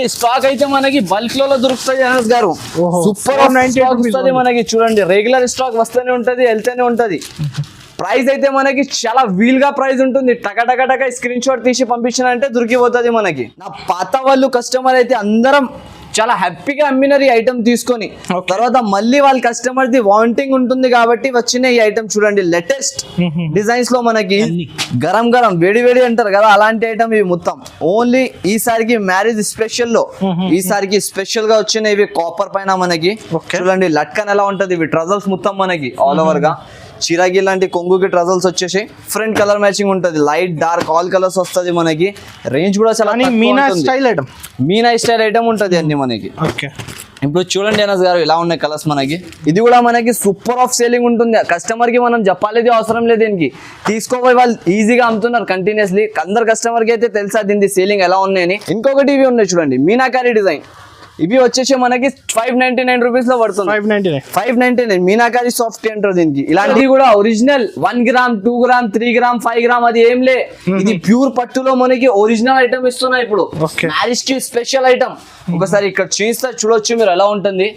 Stock అయితే మనకి bulk లో దొరుకుతాయి అనస్ గారు. సూపర్ వస్తుంది మనకి. చూడండి రెగ్యులర్ స్టాక్ వస్తూనే ఉంటది, వెళ్తూనే ఉంటది. ప్రైస్ అయితే మనకి చాలా వీల్ గా ప్రైస్ ఉంటుంది. టక స్క్రీన్ షాట్ తీసి పంపించాలంటే దొరికిపోతుంది మనకి. నా పాత వాళ్ళు కస్టమర్ అయితే అందరం చాలా హ్యాపీగా అమ్మినారు ఈ ఐటమ్ తీసుకొని. తర్వాత మళ్ళీ వాళ్ళ కస్టమర్ ది వాంటింగ్ ఉంటుంది కాబట్టి వచ్చిన ఈ ఐటమ్ చూడండి. లేటెస్ట్ డిజైన్స్ లో మనకి గరం వేడి అంటారు కదా, అలాంటి ఐటమ్ ఇవి మొత్తం. ఓన్లీ ఈసారికి మ్యారేజ్ స్పెషల్ లో ఈసారికి స్పెషల్ గా వచ్చిన ఇవి కాపర్ పైన మనకి. చూడండి లట్కన్ ఎలా ఉంటది. ఇవి ట్రజల్స్ మొత్తం మనకి ఆల్ ఓవర్ గా. చిరాగి లాంటి కొంగుకి ట్రజల్స్ వచ్చేసి ఫ్రంట్ కలర్ మ్యాచింగ్ ఉంటది. లైట్ డార్క్ ఆల్ కలర్స్ వస్తుంది మనకి. రేంజ్ కూడా చాలా మీనా స్టైల్ ఐటమ్ ఉంటది అన్ని మనకి. ఇప్పుడు చూడండి అనస్ గారు ఇలా ఉన్నాయి కలర్స్ మనకి. ఇది కూడా మనకి సూపర్ ఆఫ్ సేలింగ్ ఉంటుంది. కస్టమర్ కి మనం చెప్పాలి అవసరం లేదు, దీనికి తీసుకోపోయి వాళ్ళు ఈజీగా అమ్ముతున్నారు కంటిన్యూస్లీ. అందరు కస్టమర్ కి అయితే తెలుసా దీనికి సేలింగ్ ఎలా ఉన్నాయని. ఇంకొకటి ఇవి ఉన్నాయి చూడండి మీనాకారి డిజైన్. ఇవి వచ్చేసి మనకి 599 రూపీస్ లో పడుతుంది. 599 మీనాకారి సాఫ్ట్ అంటారు దీనికి. ఇలాంటివి కూడా original 1 gram 2 gram 3 gram 5 gram అది ఏం లే. ఇది ప్యూర్ పట్టులో మనకి ఒరిజినల్ ఐటమ్ ఇస్తున్నాయి ఇప్పుడు. మ్యారేజ్ కి స్పెషల్ ఐటమ్. ఒకసారి ఇక్కడ చూస్తే చూడొచ్చు మీరు ఎలా ఉంటుంది.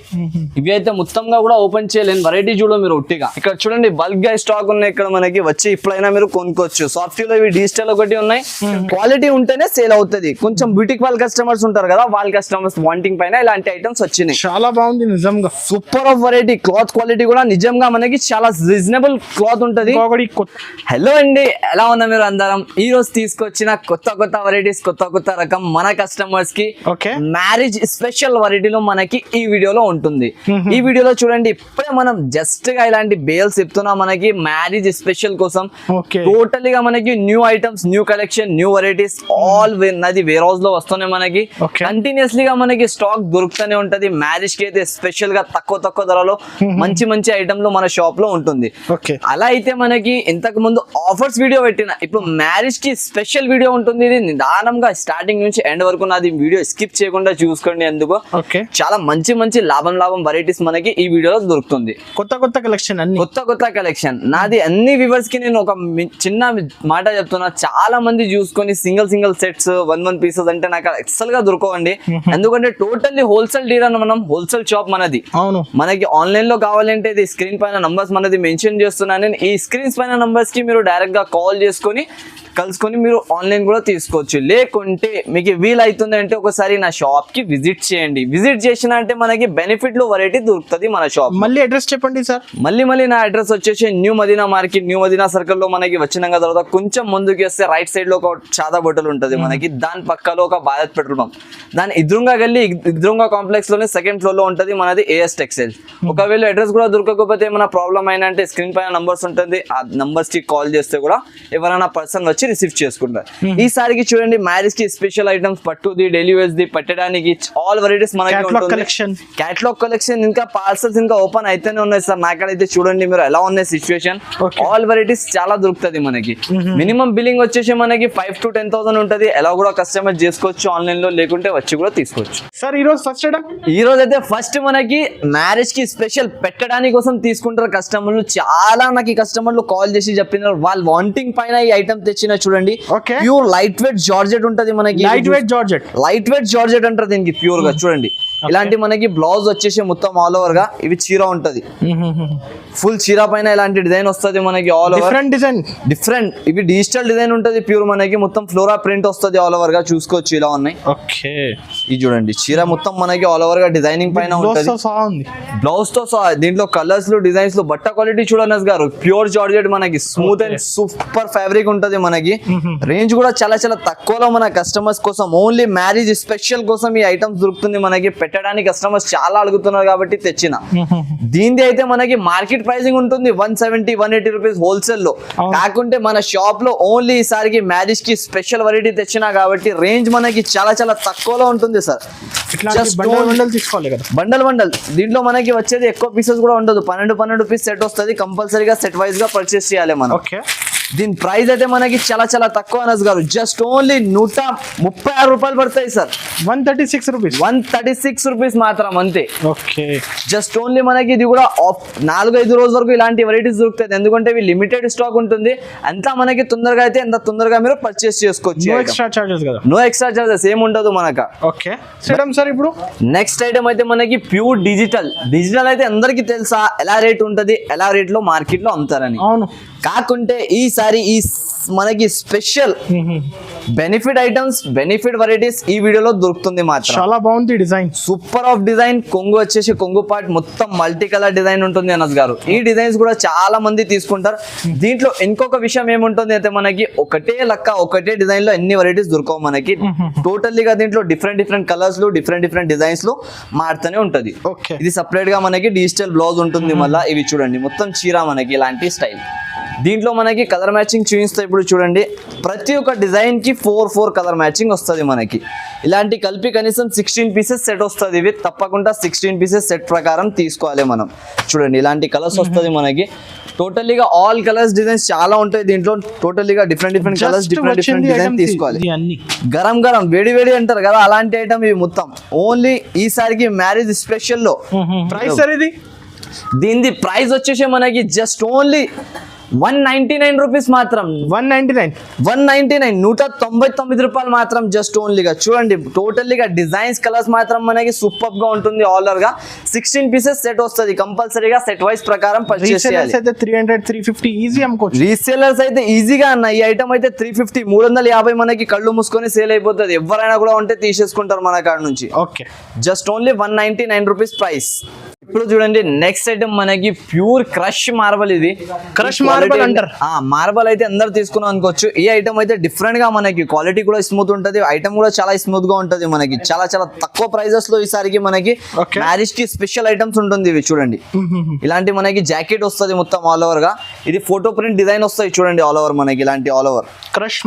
ఇవి అయితే మొత్తంగా కూడా ఓపెన్ చేయలేని వెరైటీ చూడ మీరు ఒట్టిగా. ఇక్కడ చూడండి బల్క్ గా స్టాక్ ఉన్నాయి ఇక్కడ మనకి. వచ్చి ఇప్పుడైనా మీరు కొనుక్కోవచ్చు. సాఫ్ట్ లో ఇవి డిజిటల్ ఒకటి ఉన్నాయి. క్వాలిటీ ఉంటేనే సేల్ అవుతుంది. కొంచెం బ్యూటిక్ వాళ్ళ కస్టమర్స్ ఉంటారు కదా, వాళ్ళ కస్టమర్స్ వాంటింగ్ పైన ఇలాంటి ఐటమ్స్ వచ్చినాయి. చాలా బాగుంది నిజంగా. Super of variety. Cloth quality కూడా నిజంగా మనకి చాలా రీజనబుల్ క్లాత్ ఉంటది. హలో అండి, ఎలా ఉన్నా మీరు అందరం? ఈ రోజు తీసుకొచ్చిన కొత్త వెరైటీస్, కొత్త రకం మన కస్టమర్స్ కి మ్యారేజ్ స్పెషల్ వెరైటీలో మనకి ఈ వీడియోలో ఉంటుంది. ఈ వీడియోలో చూడండి, ఇప్పుడే మనం జస్ట్ గా ఇలాంటి బేల్స్ చెప్తున్నాం మనకి మ్యారేజ్ స్పెషల్ కోసం. టోటల్ గా మనకి new items, new collection, new varieties all నది వేర్ హౌస్ లో వస్తున్నాయి మనకి. కంటిన్యూస్లీగా మనకి స్టాక్ దొరుకుతూనే ఉంటది. మ్యారేజ్ కి అయితే స్పెషల్ గా తక్కువ ధరలో మంచి ఐటమ్లు మన షాప్ లో ఉంటుంది. అలా అయితే మనకి ఇంతకు ముందు ఆఫర్స్ వీడియో పెట్టిన, ఇప్పుడు మ్యారేజ్ కి స్పెషల్ వీడియో ఉంటుంది. ఇది నిదానంగా స్టార్టింగ్ నుంచి ఎండ్ వరకు నాది వీడియో స్కిప్ చేయకుండా చూసుకోండి. ఎందుకు చాలా మంచి లాభం వెరైటీస్ మనకి ఈ వీడియోలో దొరుకుతుంది. కొత్త కలెక్షన్, కొత్త కలెక్షన్. నాది అన్ని వ్యూవర్స్ కి నేను ఒక చిన్న మాట చెప్తున్నా. చాలా మంది చూసుకొని సింగిల్ సెట్స్ 1 పీసెస్ అంటే నాకు అసలు గా దొరకవండి. ఎందుకంటే టోటల్లీ హోల్సేల్ డీలర్, మనం హోల్సేల్ షాప్ మనది. అవును, మనకి ఆన్లైన్ లో కావాలంటే ఇది స్క్రీన్ పైన నంబర్స్ మనది మెన్షన్ చేస్తున్నాను నేను. ఈ స్క్రీన్స్ పైన నంబర్స్ కి మీరు డైరెక్ట్ గా కాల్ చేసుకొని కలుసుకొని మీరు ఆన్లైన్ కూడా తీసుకోవచ్చు. లేకుంటే మీకు వీలైతుంది అంటే ఒకసారి నా షాప్ కి విజిట్ చేయండి. విజిట్ చేసిన అంటే మనకి బెనిఫిట్ లో వెరైటీ దొరుకుతుంది మన షాప్. మళ్ళీ అడ్రస్ చెప్పండి సార్. మళ్ళీ నా అడ్రస్ వచ్చేసి new Madina market, new Madina circle లో మనకి వచ్చిన తర్వాత కొంచెం ముందుకు వస్తే రైట్ సైడ్ లో ఒక చాదా బోటల్ ఉంటుంది మనకి. దాని పక్కలో ఒక భారత్ పెట్రోల్ పంప్. దాని ఇద్రుంగా కాంప్లెక్స్ లోనే సెకండ్ ఫ్లోర్ లో ఉంటుంది మనది ఏఎస్ టెక్స్టైల్స్. ఒకవేళ అడ్రస్ కూడా దొరకకపోతే ఏమైనా ప్రాబ్లం అయినా అంటే స్క్రీన్ పైన నంబర్స్ ఉంటుంది. ఆ నంబర్స్ కి కాల్ చేస్తే కూడా ఎవరైనా పర్సన్ వచ్చి రిసీవ్ చేసుకుంటారు. ఈసారికి చూడండి మ్యారేజ్ కి స్పెషల్ ఐటమ్స్, పట్టుది, డైలీ వేర్స్ ది, పెట్టడానికి ఆల్ వెరైటీస్ మనకి క్యాటలాగ్ కలెక్షన్. ఇంకా పార్సల్స్ ఇంకా ఓపెన్ అయితేనే ఉన్నాయి సార్. నాకైతే చూడండి మీరు ఎలా ఉన్నాయి సిచ్యువేషన్. ఆల్ వెరైటీస్ చాలా దొరుకుతుంది మనకి. మినిమం బిల్లింగ్ వచ్చేసి మనకి 5,000 to 10,000 ఉంటది. ఎలా కూడా కస్టమైజ్ చేసుకోవచ్చు ఆన్లైన్ లో, లేకుంటే వచ్చి కూడా తీసుకోవచ్చు. సార్ ఈ రోజు అయితే ఫస్ట్ మనకి మ్యారేజ్ కి స్పెషల్ పెట్టడానికి కోసం తీసుకుంటారు కస్టమర్లు. చాలా నాకు ఈ కస్టమర్లు కాల్ చేసి చెప్పినారు వాళ్ళు వాంటింగ్ పైన ఈ ఐటమ్ తెచ్చిన. చూడండి ప్యూర్ లైట్ వెయిట్ జార్జెట్ ఉంటది మనకి. లైట్ వెయిట్ జార్జెట్ అంటారు దీనికి ప్యూర్ గా. చూడండి ఇలాంటి మనకి బ్లౌజ్ వచ్చేసి మొత్తం ఆల్ ఓవర్ గా ఇవి చీర ఉంటది. ఫుల్ చీర పైన ఇలాంటి డిజైన్ వస్తుంది మనకి. ఆల్ ఓవర్ డిఫరెంట్ ఇవి డిజిటల్ డిజైన్ ఉంటది ప్యూర్ మనకి. మొత్తం ఫ్లోరా ప్రింట్ వస్తుంది ఆల్ ఓవర్ గా. చూసుకోవచ్చు ఇలా ఉన్నాయి. ఇది చూడండి చీర మొత్తం మనకి ఆల్ ఓవర్ గా డిజైనింగ్ పైన ఉంటది. బ్లౌజ్ తో దీంట్లో కలర్స్ లో, డిజైన్స్ లో. బట్ట క్వాలిటీ చూడండి గారు, ప్యూర్ జార్జెట్ మనకి. స్మూత్ అండ్ సూపర్ ఫ్యాబ్రిక్ ఉంటది మనకి. రేంజ్ కూడా చాలా తక్కువలో మన కస్టమర్స్ కోసం, ఓన్లీ మ్యారేజ్ స్పెషల్ కోసం ఈ ఐటమ్స్ దొరుకుతుంది మనకి. పెట్టడానికి కస్టమర్స్ చాలా అడుగుతున్నారు కాబట్టి తెచ్చిన. దీనిది అయితే మనకి మార్కెట్ ప్రైసింగ్ ఉంటుంది 170-180 రూపీస్ హోల్సేల్ లో. కాకుంటే మన షాప్ లో ఓన్లీ ఈసారికి మ్యారేజ్ కి స్పెషల్ వెరైటీ తెచ్చినా కాబట్టి రేంజ్ మనకి చాలా తక్కువలో ఉంటుంది సార్. బండల్ దీంట్లో మనకి వచ్చేది ఎక్కువ పీసెస్ కూడా ఉండదు. 12 పీస్ సెట్ వస్తుంది. కంపల్సరీగా సెట్ వైజ్ గా పర్చేస్ చేయాలి మనం. దీని ప్రైస్ అయితే మనకి చాలా చాలా తక్కువ అనస్ గారు, జస్ట్ ఓన్లీ 136 రూపాయలు పడతాయి సార్. 136 రూపీస్. 136 రూపీస్ మాత్రం అంతే. ఓకే, జస్ట్ ఓన్లీ మనకి ఇది కూడా 4-5 రోజుల వరకు ఇలాంటి వెరైటీస్ దొరుకుతాయి, ఎందుకంటే ఇవి లిమిటెడ్ స్టాక్ ఉంటుంది. అంతా మనకి తొందరగా అయితే ఎంత తొందరగా మీరు పర్చేస్ చేసుకోవచ్చు. నో ఎక్స్ట్రా చార్జెస్ కదా? నో ఎక్స్ట్రా చార్జెస్ ఏం ఉండదు మనకు. ఓకే మేడం సార్, ఇప్పుడు నెక్స్ట్ ఐటమ్ అయితే మనకి ప్యూర్ డిజిటల్ అయితే అందరికి తెలుసా ఎలా రేట్ ఉంటది, ఎలా రేట్ లో మార్కెట్ లో అమ్ముతారని. అవును. కాకుంటే ఈసారి ఈ మనకి special benefit items, benefit varieties ఈ వీడియోలో దొరుకుతుంది మాత్రం. చాలా బాగుంది డిజైన్, సూపర్ ఆఫ్ డిజైన్. కొంగు వచ్చేసి కొంగు పార్ట్ మొత్తం మల్టీ కలర్ డిజైన్ ఉంటుంది అనస్ గారు. ఈ డిజైన్స్ కూడా చాలా మంది తీసుకుంటారు. దీంట్లో ఇంకొక విషయం ఏముంటుంది అయితే మనకి ఒకటే డిజైన్ లో ఎన్ని వెరైటీస్ దొరకవు మనకి. టోటల్లీగా దీంట్లో డిఫరెంట్ కలర్స్ లో డిఫరెంట్ డిజైన్స్ లో మారుతూనే ఉంటది. ఓకే, ఇది సపరేట్ గా మనకి డిజిటల్ బ్లౌజ్ ఉంటుంది. మళ్ళీ ఇవి చూడండి మొత్తం చీర మనకి ఇలాంటి స్టైల్. దీంట్లో మనకి కలర్ మ్యాచింగ్ చూపిస్తే ఇప్పుడు చూడండి, ప్రతి ఒక్క డిజైన్ కి 4 కలర్ మ్యాచింగ్ వస్తుంది మనకి. ఇలాంటి కలిపి కనీసం 16 పీసెస్ సెట్ వస్తుంది. ఇవి తప్పకుండా 16 పీసెస్ సెట్ ప్రకారం తీసుకోవాలి మనం. చూడండి ఇలాంటి కలర్స్ వస్తుంది మనకి. టోటల్లీగా ఆల్ కలర్స్ డిజైన్స్ చాలా ఉంటాయి దీంట్లో. టోటల్లీగా డిఫరెంట్ కలర్స్ డిఫరెంట్ డిజైన్ తీసుకోవాలి. గరం వేడి అంటారు కదా, అలాంటి ఐటమ్ ఇవి మొత్తం. ఓన్లీ ఈసారికి మ్యారేజ్ స్పెషల్ లో ప్రైస్ సార్ ఇది. దీని ప్రైస్ వచ్చేసి మనకి జస్ట్ ఓన్లీ 199 రూపీస్ మాత్రం. 199 199 రూపాయలు మాత్రం జస్ట్ ఓన్లీగా. చూడండి టోటల్లీగా డిజైన్స్ కలర్స్ మాత్రం మనకి సూపర్ గా ఉంటుంది. ఆర్డర్ గా 16 పీసెస్ సెట్ వస్తుంది. కంపల్సరీగా సెట్ వైస్ ప్రకారం పర్చేస్ చేయాలి. 300-350 ఈజీ అమ్ముకోవచ్చు. రీసేలర్స్ అయితే ఈజీగా అన్న ఈ ఐటమ్ అయితే 350 350 మనకి కళ్ళు మూసుకొని సేల్ అయిపోతుంది. ఎవరైనా కూడా ఉంటే తీసేసుకుంటారు మన కాడ నుంచి. Okay, just only 199 rupees price. ఇప్పుడు చూడండి నెక్స్ట్ ఐటమ్ మనకి ప్యూర్ క్రష్ మార్బల్. ఇది క్రష్ మార్బల్ అంటారు. మార్బల్ అయితే అందరు తీసుకున్నాం అనుకోవచ్చు. ఈ ఐటమ్ అయితే డిఫరెంట్ గా మనకి క్వాలిటీ కూడా స్మూత్ ఉంటది. ఐటమ్ కూడా చాలా స్మూత్ గా ఉంటది మనకి. చాలా తక్కువ ప్రైజెస్ లో ఈసారికి మనకి మ్యారేజ్ కి స్పెషల్ ఐటమ్స్ ఉంటుంది. ఇవి చూడండి ఇలాంటి మనకి జాకెట్ వస్తుంది మొత్తం ఆల్ ఓవర్ గా. ఇది ఫోటో ప్రింట్ డిజైన్ వస్తాయి చూడండి ఆల్ ఓవర్ మనకి. ఇలాంటి ఆల్ ఓవర్ క్రష్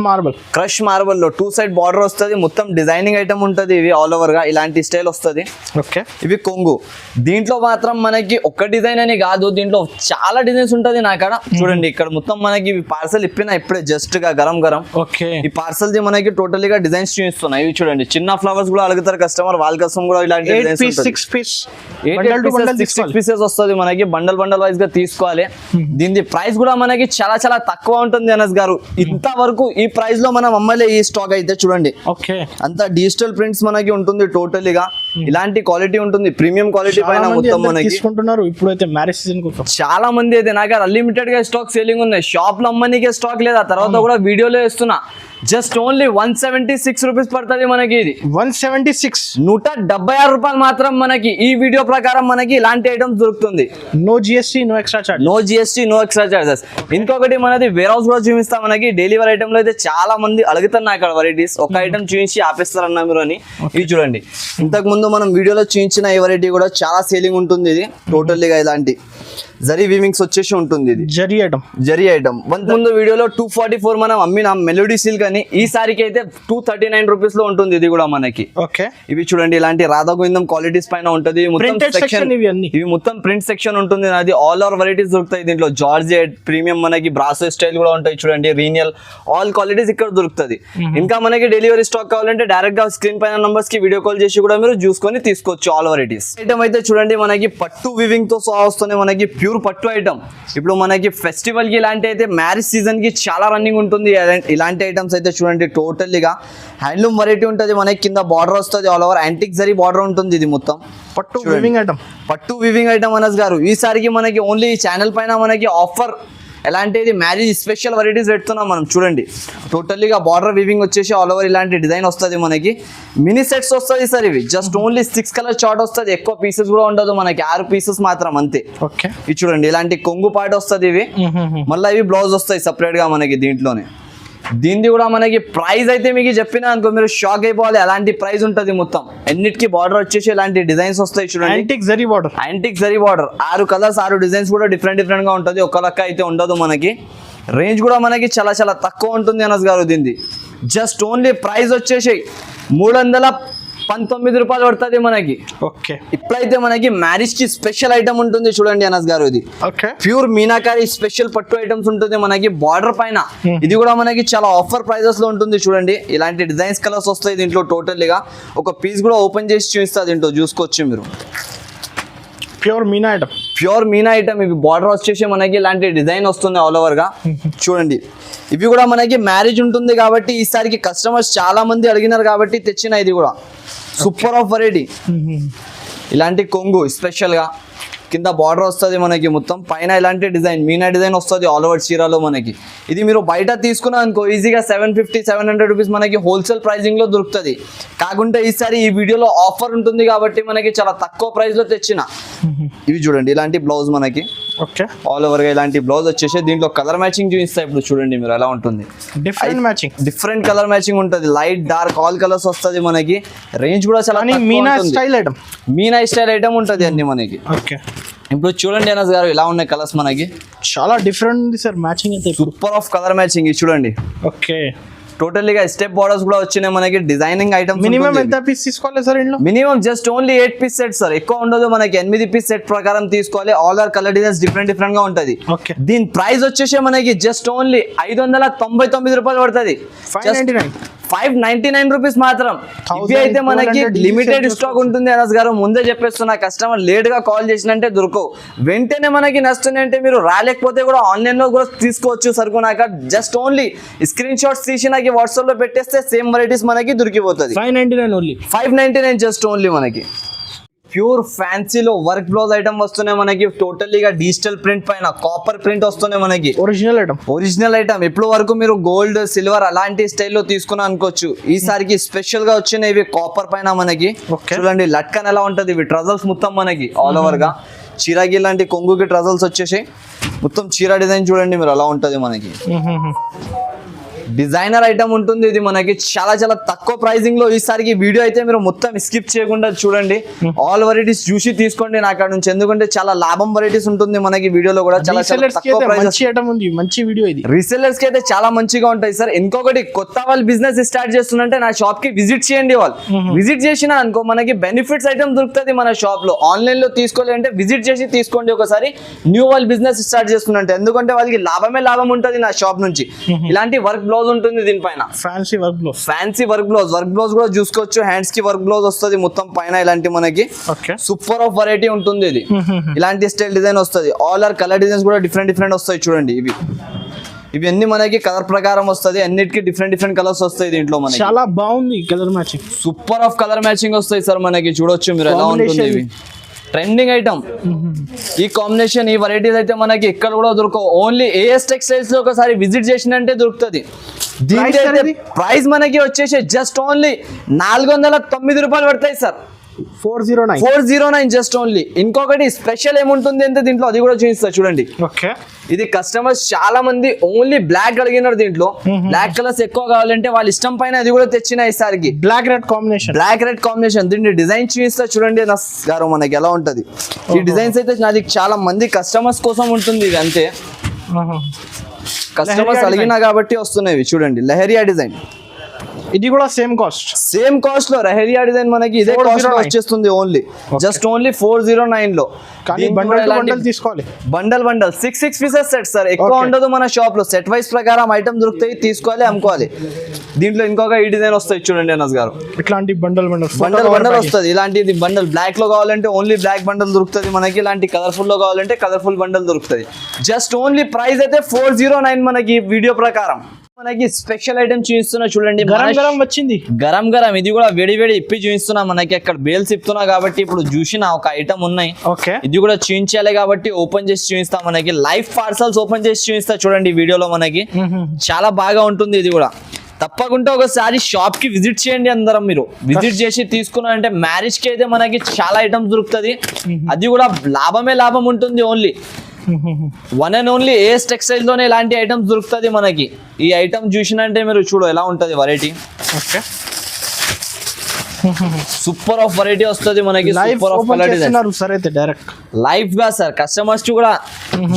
మార్బల్ లో 2 సైడ్ బార్డర్ వస్తుంది. మొత్తం డిజైనింగ్ ఐటమ్ ఉంటది. ఇవి ఆల్ ఓవర్ గా ఇలాంటి స్టైల్ వస్తుంది. ఓకే, ఇవి కొంగు. దీంట్లో మాత్రం మనకి ఒక డిజైన్ అని కాదు, దీంట్లో చాలా డిజైన్స్ ఉంటది నా కాడ. చూడండి ఇక్కడ మొత్తం మనకి పార్సల్ ఇప్పుడే జస్ట్ గా గరం. ఓకే, ఈ పార్సల్ ది మనకి టోటల్లీగా డిజైన్స్ చూపిస్తున్నాయి. ఇవి చూడండి చిన్న ఫ్లవర్స్ కూడా అడుగుతారు కస్టమర్, వాళ్ళ కోసం కూడా ఇలాంటి 6 పీసెస్ వస్తుంది మనకి. బండల్ వైజ్ గా తీసుకోవాలి. దీని ప్రైస్ కూడా మనకి చాలా తక్కువ ఉంటుంది అనస్ గారు. ఇంతవరకు ఈ ప్రైస్ లో మనం అమ్మలే ఈ స్టాక్ అయితే. చూడండి ఓకే, అంతా డిజిటల్ ప్రింట్స్ మనకి ఉంటుంది. టోటల్లీగా ఇలాంటి క్వాలిటీ ఉంటుంది. ప్రీమియం క్వాలిటీ పైన మొత్తం మనకి తీసుకుంటున్నారు. ఇప్పుడైతే మ్యారేజ్ సీజన్ కోసం చాలా మంది అయితే నాకు అన్లిమిటెడ్ గా స్టాక్ సేలింగ్ ఉన్నాయి. షాప్ లో అమ్మనికే స్టాక్ లేదా, తర్వాత కూడా వీడియోలో ఇస్తున్నా. జస్ట్ ఓన్లీ 176 రూపీస్ పడుతుంది మనకి. ఇది 176 176 రూపాయలు మాత్రం మనకి. ఈ వీడియో ప్రకారం మనకి ఇలాంటి ఐటమ్స్ దొరుకుతుంది. No GST no extra charges. ఇంకొకటి మనది వేర్ హౌస్ కూడా చూపిస్తా మనకి. డైలీ వేర్ ఐటమ్ లో అయితే చాలా మంది అడుగుతున్నా ఇక్కడ వెరైటీస్. ఒక ఐటమ్ చూపించి ఆపేస్తారన్నా మీరు అని. ఇది చూడండి ఇంతకు ముందు మనం వీడియోలో చూపించిన ఈ వెరైటీ కూడా చాలా సేలింగ్ ఉంటుంది. ఇది టోటల్లీగా ఇలాంటి జరీ వీవింగ్స్ వచ్చేసి ఉంటుంది. ఇది జరీ ఐటమ్. ముందు వీడియోలో 244 మనం అమ్మిన మెలోడీ సిల్క్ అని. ఈసారికి అయితే 239 రూపీస్ లో ఉంటుంది. ఇది కూడా మనకి. ఓకే, ఇవి చూడండి ఇలాంటి రాధా గోవిందం క్వాలిటీస్ పైన ఉంటుంది. ఇవి మొత్తం ప్రింట్ సెక్షన్ ఉంటుంది. అది ఆల్ ఓవర్ వెరైటీస్ దొరుకుతాయి దీంట్లో. జార్జెట్ ప్రీమియం మనకి బ్రాసో స్టైల్ కూడా ఉంటాయి చూడండి. రీనియల్ ఆల్ క్వాలిటీస్ ఇక్కడ దొరుకుతుంది. ఇంకా మనకి డెలివరీ స్టాక్ కావాలంటే డైరెక్ట్ గా స్క్రీన్ పైన నంబర్స్ కి వీడియో కాల్ చేసి కూడా మీరు చూసుకొని తీసుకోవచ్చు ఆల్ వెరైటీస్. ఐటమ్ అయితే చూడండి మనకి పట్టు వివింగ్ తో సహా వస్తుంది మనకి. ప్యూర్ పట్టు ఐటమ్. ఇప్పుడు మనకి ఫెస్టివల్ కి ఇలాంటి అయితే మ్యారేజ్ సీజన్ కి చాలా రన్నింగ్ ఉంటుంది. ఇలాంటి ఐటమ్స్ అయితే చూడండి టోటల్లీగా హ్యాండ్లూమ్ వెరైటీ ఉంటుంది మనకి. కింద బార్డర్ వస్తుంది all over antique zari border ఉంటుంది. ఇది మొత్తం పట్టు వివింగ్ ఐటమ్ అనస్ గారు. ఈసారికి మనకి ఓన్లీ ఈ ఛానల్ పైన మనకి ఆఫర్ ఎలాంటిది మ్యారేజ్ స్పెషల్ వెరైటీస్ పెడుతున్నాం మనం. చూడండి టోటల్లీగా బార్డర్ వీవింగ్ వచ్చేసి ఆల్ ఓవర్ ఇలాంటి డిజైన్ వస్తుంది మనకి. మినీ సెట్స్ వస్తుంది సార్. ఇవి జస్ట్ ఓన్లీ 6 కలర్ చార్ట్ వస్తుంది. ఎక్కువ పీసెస్ కూడా ఉండదు మనకి. 6 పీసెస్ మాత్రం అంతే. ఓకే, ఇది చూడండి ఇలాంటి కొంగు పార్ట్ వస్తుంది. ఇవి మళ్ళీ ఇవి బ్లౌజ్ వస్తాయి సపరేట్ గా మనకి దీంట్లోనే. దీనిది కూడా మనకి ప్రైస్ అయితే మీకు చెప్పినా అనుకో మీరు షాక్ అయిపోవాలి. అలాంటి ప్రైస్ ఉంటుంది మొత్తం. ఎన్నిటికి బార్డర్ వచ్చేసి ఇలాంటి డిజైన్స్ వస్తాయి చూడండి. Antique zari border 6 colours 6 designs కూడా డిఫరెంట్ గా ఉంటుంది. ఒక లెక్క అయితే ఉండదు మనకి. రేంజ్ కూడా మనకి చాలా తక్కువ ఉంటుంది అనస్ గారు. దీనిది జస్ట్ ఓన్లీ ప్రైస్ వచ్చేసి ₹19 పడుతుంది మనకి. ఓకే ఇప్పుడైతే మనకి మ్యారేజ్ కి స్పెషల్ ఐటమ్ ఉంటుంది చూడండి అనస్ గారు, ఇది ఓకే ప్యూర్ మీనాకారి స్పెషల్ పట్టు ఐటమ్స్ ఉంటుంది మనకి బార్డర్ పైన. ఇది కూడా మనకి చాలా ఆఫర్ ప్రైజెస్ లో ఉంటుంది చూడండి. ఇలాంటి డిజైన్స్ కలర్స్ వస్తాయి దీంట్లో. టోటల్గా ఒక పీస్ కూడా ఓపెన్ చేసి చూపిస్తా దీంట్లో, చూసుకోవచ్చు మీరు. Pure Meena item, pure Meena item. ఇవి బార్డర్ వచ్చేసి మనకి ఇలాంటి డిజైన్ వస్తుంది ఆల్ ఓవర్ గా చూడండి. ఇవి కూడా మనకి మ్యారేజ్ ఉంటుంది కాబట్టి ఈసారికి కస్టమర్స్ చాలా మంది అడిగినారు కాబట్టి తెచ్చిన. ఇది కూడా సూపర్ ఆఫ్ వెరైటీ. ఇలాంటి కొంగు స్పెషల్ గా కింద బార్డర్ వస్తుంది మనకి, మొత్తం పైన ఇలాంటి డిజైన్ మీనా డిజైన్ వస్తుంది ఆల్ ఓవర్ చీరలో మనకి. ఇది మీరు బయట తీసుకున్నా అనుకో ఈజీగా 750-700 రూపీస్ మనకి హోల్సేల్ ప్రైజింగ్ లో దొరుకుతుంది. కాకుంటే ఈసారి ఈ వీడియోలో ఆఫర్ ఉంటుంది కాబట్టి మనకి చాలా తక్కువ ప్రైస్ లో తెచ్చిన. ఇవి చూడండి ఇలాంటి బ్లౌజ్ మనకి ఓకే ఆల్ ఓవర్ గా ఇలాంటి బ్లౌజ్ వచ్చేసి దీంట్లో కలర్ మ్యాచింగ్ చూపిస్తాయి. ఇప్పుడు చూడండి మీరు ఎలా ఉంటుంది. Different matching, different colour matching ఉంటుంది. లైట్ డార్క్ ఆల్ కలర్స్ వస్తుంది మనకి. రేంజ్ కూడా చాలా Meena style item, Meena style item ఉంటుంది అన్ని మనకి. ఓకే ఇప్పుడు చూడండి అనస్ గారు ఇలా ఉన్నాయి కలర్స్ మనకి. చాలా డిఫరెంట్ ఉంది సార్ మ్యాచింగ్ అయితే. Super of colour matching. ఇది చూడండి ఓకే టోటల్గా స్టెప్ బార్డర్స్ కూడా వచ్చినాయి మనకి. Designing items. మినిమం ఎంత పీస్ తీసుకోవాలి సార్ ఇంట్లో? Minimum just only 8 piece set sir, ఎక్కువ ఉండదు మనకి. 8 పీస్ సెట్ ప్రకారం తీసుకోవాలి. All are colour designs different గా ఉంటది. ఓకే దీని ప్రైస్ వచ్చేసి మనకి జస్ట్ ఓన్లీ ₹599 పడుతుంది. 599 రూపీస్ మాత్రం. ఇవి అయితే మనకి లిమిటెడ్ స్టాక్ ఉంటుంది అనస్ గారు, ముందే చెప్పేస్తున్నా. కస్టమర్ లేట్ గా కాల్ చేసినంటే దొరకవు. వెంటనే మనకి నచ్చుతుంది అంటే మీరు రాలేకపోతే కూడా ఆన్లైన్ లో కూడా తీసుకోవచ్చు. సరుకునాక జస్ట్ ఓన్లీ స్క్రీన్ షాట్స్ తీసి నాకు వాట్సాప్ లో పెట్టేస్తే సేమ్ వెరైటీస్ మనకి దొరికిపోతుంది. 599 ఓన్లీ. 599 జస్ట్ ఓన్లీ మనకి. ప్యూర్ ఫ్యాన్సీలో వర్క్ బ్లౌజ్ ఐటమ్ వస్తున్నాయి మనకి. టోటల్లీగా డిజిటల్ ప్రింట్ పైన కాపర్ ప్రింట్ వస్తున్నాయి మనకి. Original item, original item. ఇప్పుడు వరకు మీరు గోల్డ్ సిల్వర్ అలాంటి స్టైల్లో తీసుకున్నా అనుకోవచ్చు. ఈసారికి స్పెషల్ గా వచ్చినాయి ఇవి కాపర్ పైన మనకి. చూడండి లట్కన్ ఎలా ఉంటది. ఇవి ట్రజల్స్ మొత్తం మనకి ఆల్ ఓవర్ గా. చీరాకి లాంటి కొంగుకి ట్రజల్స్ వచ్చేసి మొత్తం చీర డిజైన్ చూడండి మీరు ఎలా ఉంటది మనకి. డిజైనర్ ఐటమ్ ఉంటుంది ఇది మనకి. చాలా చాలా తక్కువ ప్రైజింగ్ లో ఈసారికి వీడియో అయితే మీరు మొత్తం స్కిప్ చేయకుండా చూడండి. ఆల్ వెరైటీస్ చూసి తీసుకోండి నా కాడ నుంచి, ఎందుకంటే చాలా లాభం వెరైటీస్ ఉంటుంది మనకి వీడియోలో కూడా. చాలా తక్కువ ప్రైస్ ఉంది. మంచి వీడియో ఇది. రీసెల్లర్స్ కి అయితే చాలా మంచిగా ఉంటాయి సార్. ఇంకొకటి కొత్త వాళ్ళు బిజినెస్ స్టార్ట్ చేస్తుంటే నా షాప్ కి విజిట్ చేయండి. వాళ్ళు విజిట్ చేసినా అనుకో మనకి బెనిఫిట్స్ ఐటమ్ దొరుకుతుంది మన షాప్ లో. ఆన్లైన్ లో తీసుకోవాలి అంటే విజిట్ చేసి తీసుకోండి ఒకసారి. న్యూ వాళ్ళు బిజినెస్ స్టార్ట్ చేస్తున్నట్టు, ఎందుకంటే వాళ్ళకి లాభమే లాభం ఉంటుంది నా షాప్ నుంచి. ఇలాంటి వర్క్ బ్లౌజ్ ఉంటుంది దీనిపైన. Fancy work blouse, fancy work blouse కూడా చూసుకోవచ్చు. హ్యాండ్స్ కి వర్క్ బ్లౌజ్ వస్తుంది మొత్తం పైన ఇలాంటి మనకి. సూపర్ ఆఫ్ వెరైటీ ఉంటుంది ఇది. ఇలాంటి స్టైల్ డిజైన్ వస్తుంది. ఆల్ ఆర్ కలర్ డిజైన్స్ కూడా డిఫరెంట్ వస్తాయి చూడండి. ఇవన్నీ మనకి కలర్ ప్రకారం వస్తుంది. అన్నిటికీ డిఫరెంట్ కలర్స్ వస్తాయి దీంట్లో మనకి. చాలా బాగుంది colour matching. Super of colour matching వస్తాయి సార్ మనకి. చూడొచ్చు మీరు ఎలా ఉంటుంది. ఇవి ట్రెండింగ్ ఐటమ్. ఈ కాంబినేషన్ ఈ వెరైటీస్ అయితే మనకి ఎక్కడ కూడా దొరకవు. ఓన్లీ ఏఎస్ టెక్స్టైల్స్ లో ఒకసారి విజిట్ చేసినంటే దొరుకుతుంది. దీని ప్రైస్ మనకి వచ్చేసి జస్ట్ ఓన్లీ ₹409 పడతాయి సార్. 409 just only. ఇంకొకటి స్పెషల్ ఏముంటుంది అంటే దీంట్లో అది కూడా చూపిస్తా చూడండి. ఓకే ఇది కస్టమర్స్ చాలా మంది ఓన్లీ బ్లాక్ అడిగినారు. దీంట్లో బ్లాక్ కలర్స్ ఎక్కువ కావాలంటే వాళ్ళ ఇష్టం పైన అది కూడా తెచ్చిన ఈసారికి. Black red combination. దీన్ని డిజైన్ చూపిస్తా చూడండి గారు మనకి ఎలా ఉంటది. ఈ డిజైన్స్ అయితే నాది చాలా మంది కస్టమర్స్ కోసం ఉంటుంది. ఇది అంతే కస్టమర్స్ అడిగినా కాబట్టి వస్తున్నాయి. చూడండి లహరియా డిజైన్. ఇది కూడా సేమ్ కాస్ట్ లో రహరియా డిజైన్ మనకి ఇదే కాస్ట్ లో వచ్చేస్తుంది. ఓన్లీ జస్ట్ ఓన్లీ 409 లో. Bundle 6 pieces set sir. ఎక్కువ ఉండదు మన షాప్ లో. సెట్ వైస్ ప్రకారం ఐటమ్ దొరుకుతాయి, తీసుకోవాలి, అమ్ముకోవాలి. దీంట్లో ఇంకొక ఈ డిజైన్ వస్తాయి చూడండి అనస్ గారు. ఇట్లాంటి బండల్ వస్తుంది. ఇలాంటిది బండల్ బ్లాక్ లో కావాలంటే ఓన్లీ బ్లాక్ బండల్ దొరుకుతుంది మనకి. ఇలాంటి కలర్ఫుల్ లో కావాలంటే కలర్ఫుల్ బండల్ దొరుకుతుంది. జస్ట్ ఓన్లీ ప్రైస్ అయితే 409 మనకి వీడియో ప్రకారం. మనకి స్పెషల్ ఐటమ్ చూపిస్తున్నా చూడండి. గరం ఇది కూడా వేడి ఇప్పి చూపిస్తున్నా మనకి. అక్కడ బేల్స్ ఇప్పుతున్నా కాబట్టి ఇప్పుడు చూసిన ఒక ఐటమ్ ఉన్నాయి. ఇది కూడా చూపించాలి కాబట్టి ఓపెన్ చేసి చూపిస్తా మనకి. లైవ్ పార్సల్స్ ఓపెన్ చేసి చూపిస్తా చూడండి వీడియోలో మనకి. చాలా బాగా ఉంటుంది ఇది కూడా. తప్పకుండా ఒకసారి షాప్ కి విజిట్ చేయండి అందరం. మీరు విజిట్ చేసి తీసుకున్నా అంటే మ్యారేజ్ కి అయితే మనకి చాలా ఐటమ్స్ దొరుకుతుంది. అది కూడా లాభం ఉంటుంది. Only one and only AS textile లోనే ఇలాంటి ఐటమ్స్ దొరుకుతుంది మనకి. ఈ ఐటమ్ చూసినంటే మీరు చూడు ఎలా ఉంటది వెరైటీ. సూపర్ ఆఫ్ వెరైటీ వస్తుంది మనకి. Super of colour design live గా సార్. కస్టమర్స్ కూడా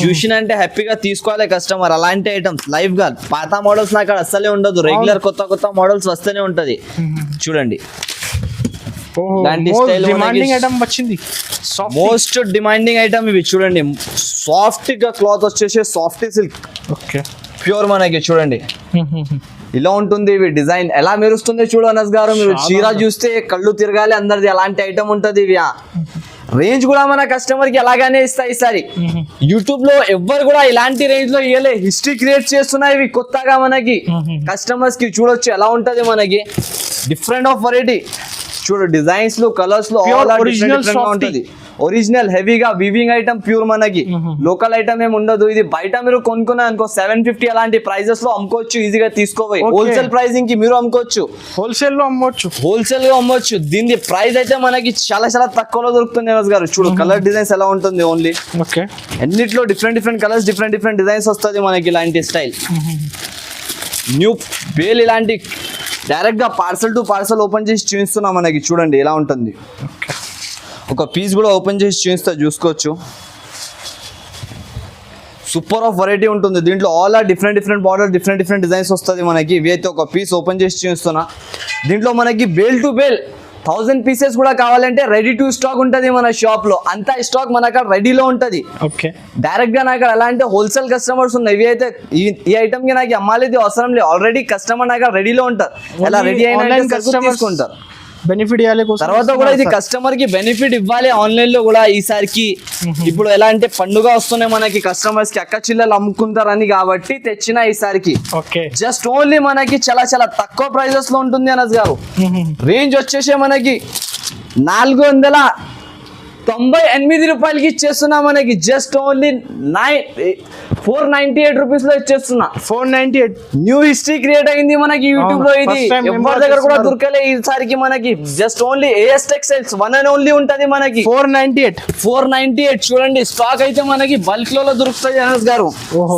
చూసినంటే హ్యాపీగా తీసుకోవాలి కస్టమర్. అలాంటి ఐటమ్స్ లైవ్ గా. పాత మోడల్స్ నాకు అసలే ఉండదు. రెగ్యులర్ కొత్త మోడల్స్ వస్తూనే ఉంటది. చూడండి ఇలాంటి స్టైల్ డిమాండింగ్ ఐటమ్ వచ్చింది. మోస్ట్ డిమాండింగ్ ఐటమ్ ఇవి చూడండి. సాఫ్ట్ గా క్లాత్ వచ్చేసి సాఫ్ట్ సిల్క్ ఓకే ప్యూర్ మనకి చూడండి ఇలా ఉంటుంది. ఇవి డిజైన్ ఎలా మెరుస్తుంది చూడు అనస్ గారు, మీరు చీర చూస్తే కళ్ళు తిరగాలి అందరిది అలాంటి ఐటమ్ ఉంటది. ఇవి రేంజ్ కూడా మన కస్టమర్ కి అలాగానే ఇస్తాయి. ఈసారి యూట్యూబ్ లో ఎవ్వరు కూడా ఇలాంటి రేంజ్ లో ఇవ్వలే, హిస్టరీ క్రియేట్ చేస్తున్నాయి ఇవి కొత్తగా మనకి కస్టమర్స్ కి. చూడొచ్చు ఎలా ఉంటది మనకి డిఫరెంట్ ఆఫ్ వెరైటీ. చూడు డిజైన్స్ లో కలర్స్ లో ఉంటది. ఒరిజినల్ హెవీగా వీవింగ్ ఐటమ్ ప్యూర్ మనకి, లోకల్ ఐటమ్ ఏమి ఉండదు. ఇది బయట మీరు కొనుక్కున్నా అనుకో 750 అలాంటి ప్రైజెస్ లో అమ్ముకోవచ్చు, ఈజీగా తీసుకోవాలి. హోల్సేల్ ప్రైసింగ్ కి మీరు అమ్ముకోవచ్చు, హోల్సేల్ లో అమ్మవచ్చు, హోల్సేల్ గా అమ్మవచ్చు. దీని ప్రైస్ అయితే మనకి చాలా చాలా తక్కువలో దొరుకుతుంది నవాజ్ గారు. చూడు కలర్ డిజైన్స్ ఎలా ఉంటుంది ఓన్లీ. ఓకే అన్నిట్లో డిఫరెంట్ కలర్స్ డిఫరెంట్ డిజైన్స్ వస్తుంది మనకి. ఇలాంటి స్టైల్ న్యూ బేల్ ఇలాంటి డైరెక్ట్ గా పార్సల్ టు పార్సల్ ఓపెన్ చేసి చూపిస్తున్నాం మనకి. చూడండి ఎలా ఉంటుంది. ఒక పీస్ కూడా ఓపెన్ చేసి చూపిస్తా, చూసుకోవచ్చు. సూపర్ ఆఫ్ వెరైటీ ఉంటుంది దీంట్లో. All are different border different designs వస్తుంది మనకి. ఇవి అయితే ఒక పీస్ ఓపెన్ చేసి చూపిస్తున్నా. దీంట్లో మనకి బేల్ టు బేల్ 1000 పీసెస్ కూడా కావాలంటే రెడీ టు స్టాక్ ఉంటుంది మన షాప్ లో. అంతా స్టాక్ మన అక్కడ రెడీలో ఉంటుంది. ఓకే డైరెక్ట్ గా నాకు ఎలా అంటే హోల్సేల్ కస్టమర్స్ ఉన్నాయి. ఇవి అయితే ఈ ఐటమ్ కి నాకు అమ్మాలి అవసరం లేదు, ఆల్రెడీ కస్టమర్ నాకు రెడీలో ఉంటారు. ఎలా రెడీ అయిన తీసుకుంటారు. బెనిఫిట్ ఇవ్వాలి తర్వాత కూడా ఇది కస్టమర్ కి బెనిఫిట్ ఇవ్వాలి. ఆన్లైన్ లో కూడా ఈసారికి ఇప్పుడు ఎలా అంటే పండుగ వస్తున్నాయి మనకి, కస్టమర్స్ కి అక్క చిల్లలు అమ్ముకుంటారని కాబట్టి తెచ్చిన ఈసారికి. జస్ట్ ఓన్లీ మనకి చాలా చాలా తక్కువ ప్రైజెస్ లో ఉంటుంది అనస్ గారు. రేంజ్ వచ్చేసి మనకి 498 రూపాయలకి ఇచ్చేస్తున్నా మనకి. జస్ట్ ఓన్లీ 498 రూపీస్ లో ఇచ్చేస్తున్నా. 498 న్యూ హిస్టరీ క్రియేట్ అయింది మనకి యూట్యూబ్ లో. ఇది ఎవరి దగ్గర కూడా దొరకలే ఈసారికి మనకి. Just only AS textiles one and only ఉంటది మనకి. 498 చూడండి. స్టాక్ అయితే మనకి బల్క్ లో దొరుకుతుంది అనస్ గారు.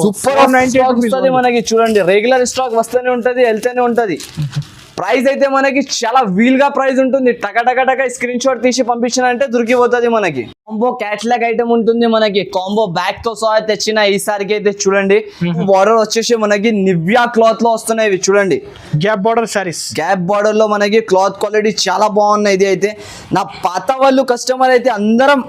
సూపర్ వస్తుంది మనకి. చూడండి రెగ్యులర్ స్టాక్ వస్తూనే ఉంటది, వెళ్తూనే ఉంటది. ప్రైస్ అయితే మనకి చాలా వీల్ గా ప్రైస్ ఉంటుంది. టక స్క్రీన్ షాట్ తీసి పంపించాలంటే దొరికిపోతుంది మనకి. కాంబో క్యాట్లాగ్ ఐటమ్ ఉంటుంది మనకి. కాంబో బ్యాగ్ తో సహా తెచ్చిన ఈసారికి అయితే చూడండి. బార్డర్ వచ్చేసి మనకి నివ్యా క్లాత్ లో వస్తున్నాయి ఇవి. చూడండి gap border saris, gap border లో మనకి క్లాత్ క్వాలిటీ చాలా బాగున్నాయి. ఇది అయితే నా పాత వాళ్ళు కస్టమర్ అయితే అందరం